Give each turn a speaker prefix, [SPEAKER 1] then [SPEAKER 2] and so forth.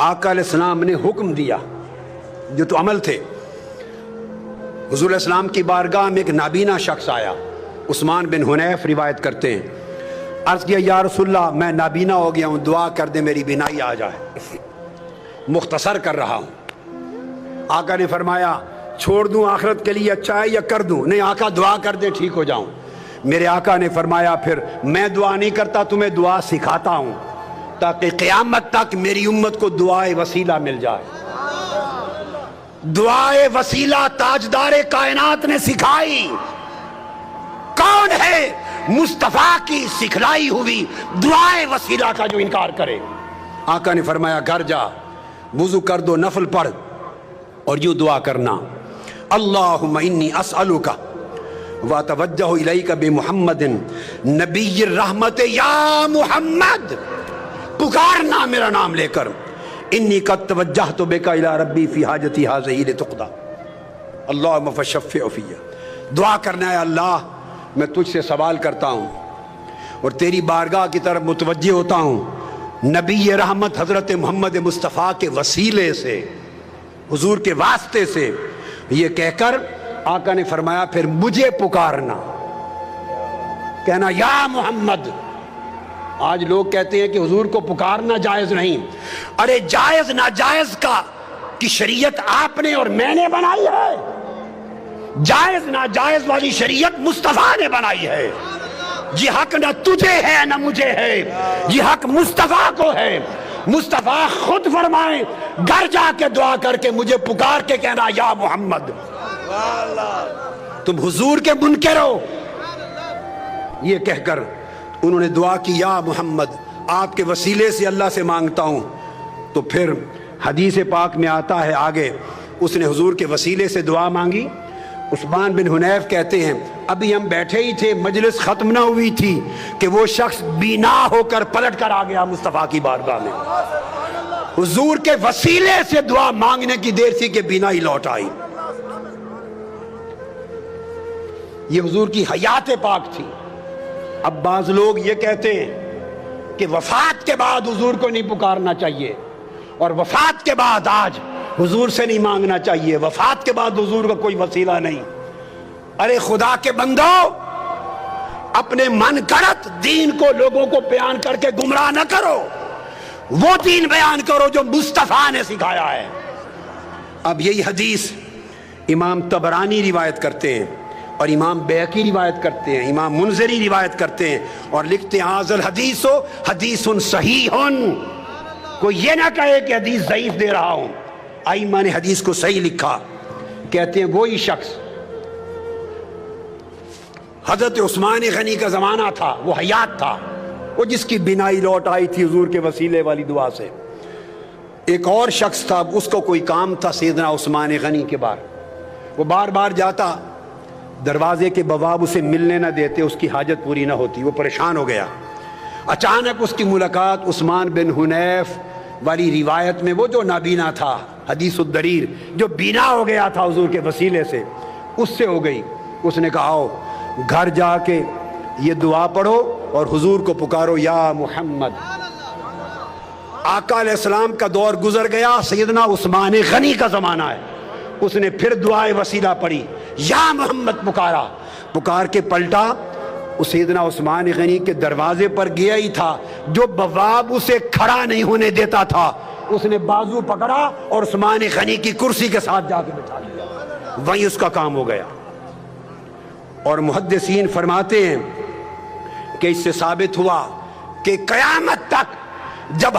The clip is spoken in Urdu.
[SPEAKER 1] آقا علیہ السلام نے حکم دیا، جو تو عمل تھے۔ حضور علیہ السلام کی بارگاہ میں ایک نابینا شخص آیا، عثمان بن حنیف روایت کرتے ہیں، عرض کیا یا رسول اللہ میں نابینا ہو گیا ہوں، دعا کر دے میری بینائی آ جائے، مختصر کر رہا ہوں۔ آقا نے فرمایا چھوڑ دوں آخرت کے لیے اچھا ہے یا کر دوں؟ نہیں آقا دعا کر دے ٹھیک ہو جاؤں۔ میرے آقا نے فرمایا پھر میں دعا نہیں کرتا، تمہیں دعا سکھاتا ہوں تاکہ قیامت تک میری امت کو دعائے وسیلہ مل جائے۔ دعائے وسیلہ تاجدار کائنات نے سکھائی۔ کون ہے مصطفیٰ کی سکھلائی ہوئی دعائے وسیلہ کا جو انکار کرے؟ آقا نے فرمایا گھر جا وضو کر دو، نفل پڑھ اور یوں دعا کرنا، اللہم انی اسألک واتوجہ الیک بمحمد نبی الرحمت، یا محمد پکارنا میرا نام لے کر، انی قد توجہت بک الی ربی فی حاجتی ہذہ لتقضی، اللہم فشفع فی، دعا کرنا ہے اللہ میں تجھ سے سوال کرتا ہوں اور تیری بارگاہ کی طرف متوجہ ہوتا ہوں، نبی رحمت حضرت محمد مصطفیٰ کے وسیلے سے، حضور کے واسطے سے، یہ کہہ کر آقا نے فرمایا پھر مجھے پکارنا، کہنا یا محمد۔ آج لوگ کہتے ہیں کہ حضور کو پکارنا جائز نہیں، ارے جائز ناجائز کی شریعت آپ نے اور میں نے بنائی ہے، جائز ناجائز والی شریعت مصطفیٰ نے بنائی ہے۔ یہ حق نہ تجھے ہے نہ مجھے ہے، یہ حق مصطفیٰ کو ہے۔ مصطفیٰ خود فرمائیں گھر جا کے دعا کر کے مجھے پکار کے کہنا یا محمد۔ تم حضور کے منکر ہو، یہ کہہ کر انہوں نے دعا کی یا محمد آپ کے وسیلے سے اللہ سے مانگتا ہوں۔ تو پھر حدیث پاک میں آتا ہے آگے اس نے حضور کے وسیلے سے دعا مانگی۔ عثمان بن حنیف کہتے ہیں ابھی ہم بیٹھے ہی تھے، مجلس ختم نہ ہوئی تھی کہ وہ شخص بینا ہو کر پلٹ کر آ گیا مصطفیٰ کی بارگاہ میں۔ حضور کے وسیلے سے دعا مانگنے کی دیر تھی کہ بینا ہی لوٹ آئی۔ یہ حضور کی حیات پاک تھی۔ اب بعض لوگ یہ کہتے ہیں کہ وفات کے بعد حضور کو نہیں پکارنا چاہیے، اور وفات کے بعد آج حضور سے نہیں مانگنا چاہیے، وفات کے بعد حضور کا کوئی وسیلہ نہیں۔ ارے خدا کے بندو، اپنے من گھڑت دین کو لوگوں کو بیان کر کے گمراہ نہ کرو، وہ دین بیان کرو جو مصطفیٰ نے سکھایا ہے۔ اب یہی حدیث امام طبرانی روایت کرتے ہیں اور امام بیہقی روایت کرتے ہیں، امام منذری روایت کرتے ہیں اور لکھتے ہیں ھذا الحدیث حدیث صحیح۔ کوئی یہ نہ کہے کہ حدیث ضعیف دے رہا ہوں، ائمہ نے حدیث کو صحیح لکھا۔ کہتے ہیں وہی شخص حضرت عثمان غنی کا زمانہ تھا، وہ حیات تھا، وہ جس کی بینائی لوٹ آئی تھی حضور کے وسیلے والی دعا سے۔ ایک اور شخص تھا، اس کو کوئی کام تھا سیدنا عثمان غنی کے بار، وہ بار بار جاتا، دروازے کے بواب اسے ملنے نہ دیتے، اس کی حاجت پوری نہ ہوتی، وہ پریشان ہو گیا۔ اچانک اس کی ملاقات عثمان بن حنیف والی روایت میں وہ جو نابینا تھا، حدیث الدریر، جو بینا ہو گیا تھا حضور کے وسیلے سے، اس سے ہو گئی۔ اس نے کہا آؤ گھر جا کے یہ دعا پڑھو اور حضور کو پکارو یا محمد۔ آقا علیہ السلام کا دور گزر گیا، سیدنا عثمان غنی کا زمانہ ہے۔ اس نے پھر دعائے وسیلہ پڑھی، یا محمد پکارا، پکار کے پلٹا، اس سیدنا عثمان غنی کے دروازے پر گیا ہی تھا، جو بواب اسے کھڑا نہیں ہونے دیتا تھا، اس نے بازو پکڑا اور عثمان غنی کی کرسی کے ساتھ جا کے بٹھا لیا، وہیں اس کا کام ہو گیا۔ اور محدثین فرماتے ہیں کہ اس سے ثابت ہوا کہ قیامت تک جب